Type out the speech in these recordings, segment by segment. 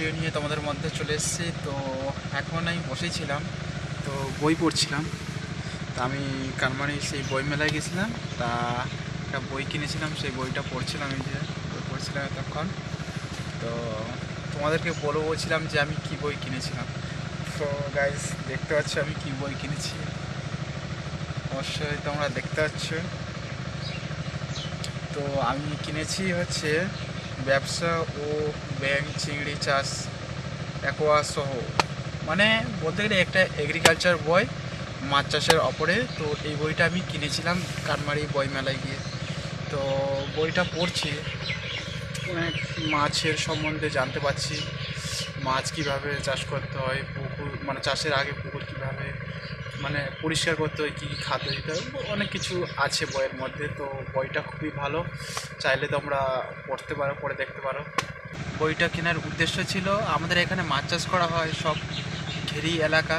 Video নিয়ে তোমাদের মধ্যে চলে এসেছি। তো এখন আমি বসেছিলাম, তো বই পড়ছিলাম। তা আমি কানমানি সেই বই মেলায় গেছিলাম, তা একটা বই কিনেছিলাম, সেই বইটা পড়ছিলাম। এই যে বই পড়ছিলাম এতক্ষণ। তো তোমাদেরকে বলছিলাম যে আমি কি বই কিনেছিলাম। তো গাইস দেখতে পাচ্ছ আমি কি বই কিনেছি, অবশ্যই তোমরা দেখতে পাচ্ছ। তো আমি কিনেছি হচ্ছে ব্যবসা ও ব্যাঙ চিংড়ি চাষ অ্যাকোয়া সহ, মানে বলতে গেলে একটা এগ্রিকালচার বই মাছ চাষের ওপরে। তো এই বইটা আমি কিনেছিলাম কানমারি বই মেলায় গিয়ে। তো বইটা পড়ছি, অনেক মাছের সম্বন্ধে জানতে পারছি। মাছ কীভাবে চাষ করতে হয়, পুকুর মানে চাষের আগে পুকুর কীভাবে মানে পরিষ্কার করতে হয়, কী কী খাদ্য দিতে হয়, অনেক কিছু আছে বইয়ের মধ্যে। তো বইটা খুবই ভালো, চাইলে তোমরা পড়তে পারো, পড়ে দেখতে পারো। বইটা কেনার উদ্দেশ্য ছিল, আমাদের এখানে মাছ চাষ করা হয়, সব ঘেরি এলাকা,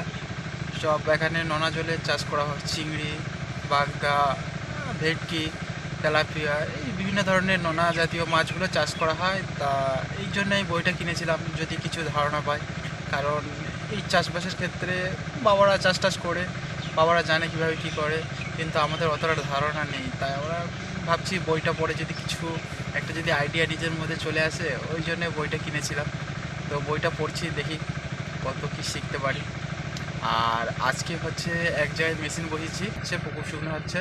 সব এখানে নোনা জলে চাষ করা হয়। চিংড়ি, বাগদা, ভেটকি, তেলাপিয়া, এই বিভিন্ন ধরনের নোনা জাতীয় মাছগুলো চাষ করা হয়। তা এই জন্যই বইটা কিনেছিলাম, যদি কিছু ধারণা পাই। কারণ এই চাষবাসের ক্ষেত্রে বাবারা চাষ টাস করে, বাবারা জানে কীভাবে কী করে, কিন্তু আমাদের অতটা ধারণা নেই। তাই আমরা ভাবছি বইটা পড়ে যদি কিছু একটা যদি আইডিয়া নিজের মধ্যে চলে আসে, ওই জন্যে বইটা কিনেছিলাম। তো বইটা পড়ছি, দেখি কত কী শিখতে পারি। আর আজকে হচ্ছে এক জায়গায় মেশিন বসিয়েছি, সে পুকুর শুকনো হচ্ছে,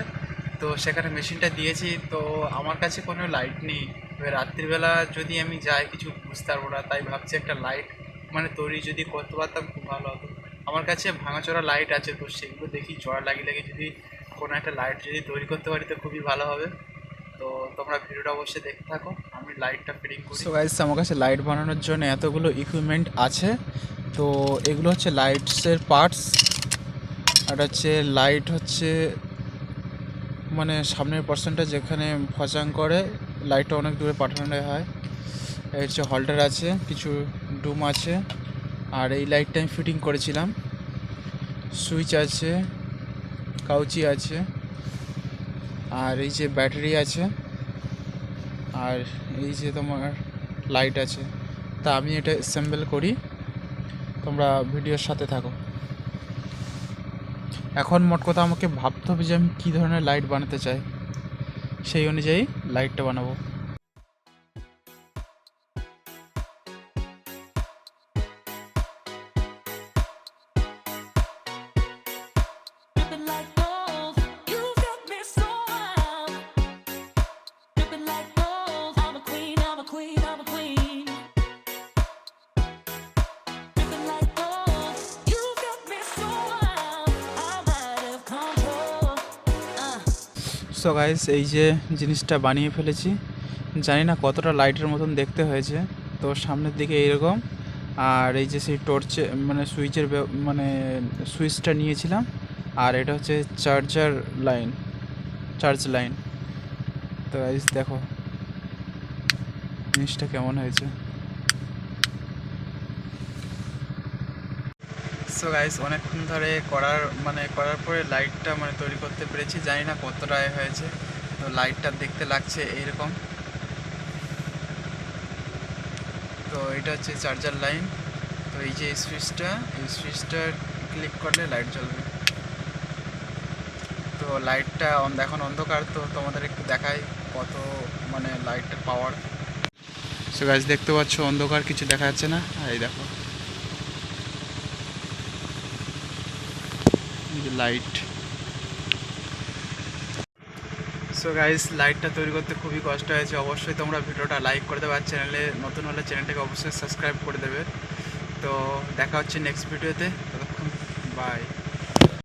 তো সেখানে মেশিনটা দিয়েছি। তো আমার কাছে কোনো লাইট নেই, এবার রাত্রিবেলা যদি আমি যাই কিছু বুঝতে পারবো না। তাই ভাবছি একটা লাইট মানে তৈরি যদি করতে পারতাম খুব ভালো হতো। আমার কাছে ভাঙাচোরা লাইট আছে, তো সেগুলো দেখি জোড়া লাগিয়ে লাগিয়ে যদি কোনো একটা লাইট যদি তৈরি করতে পারি তো খুবই ভালো হবে। তো তোমরা ভিডিওটা অবশ্যই দেখতে থাকো, আমি লাইটটা ফিটিং করি। সো গাইস, আমার কাছে লাইট বানানোর জন্য এতগুলো ইকুইপমেন্ট আছে। তো এগুলো হচ্ছে লাইটসের পার্টস। আর হচ্ছে লাইট হচ্ছে মানে সামনের পার্সনটা যেখানে ফচাং করে লাইটটা অনেক দূরে পাঠানো হয়। এর হচ্ছে হল্ডার আছে, কিছু ডুম আছে। আর এই লাইটটা আমি ফিটিং করেছিলাম। সুইচ আছে, কাউচি আছে, আর এই যে ব্যাটারি আছে, আর এই যে তোমার লাইট আছে। তা আমি এটা অ্যাসেম্বল করি, তোমরা ভিডিওর সাথে থাকো। এখন মোট কথা আমাকে ভাবতে হবে যে আমি কী ধরনের লাইট বানাতে চাই, সেই অনুযায়ী লাইটটা বানাবো। সো গাইস, এই যে জিনিসটা বানিয়ে ফেলেছি, জানি না কতটা লাইটের মতন দেখতে হয়েছে। তো সামনের দিকে এইরকম, আর এই যে সেই টর্চে মানে সুইচের মানে সুইচটা নিয়েছিলাম। আর এটা হচ্ছে চার্জ লাইন। তো গাইস দেখো জিনিসটা কেমন হয়েছে। সো গাইস, অনেকক্ষণ ধরে করার পরে লাইটটা মানে তৈরি করতে পেরেছি, জানি না কতটা হয়েছে। তো লাইটটা দেখতে লাগছে এইরকম। তো এটা হচ্ছে চার্জার লাইন। তো এই যে এই সুইচটা ক্লিক করলে লাইট জ্বলবে। তো লাইটটা এখন অন্ধকার, তো তোমাদের একটু দেখাই কত মানে লাইটের পাওয়ার। সো গাইস, দেখতে পাচ্ছ অন্ধকার, কিছু দেখা যাচ্ছে না। এই দেখো লাইট। সো গাইস, লাইটটা তৈরি করতে খুবই কষ্ট হয়েছে। অবশ্যই তোমরা ভিডিওটা লাইক করে দেবে, আর চ্যানেলে নতুন হলে চ্যানেলটাকে অবশ্যই সাবস্ক্রাইব করে দেবে। তো দেখা হচ্ছে নেক্সট ভিডিওতে, ততক্ষণ বাই।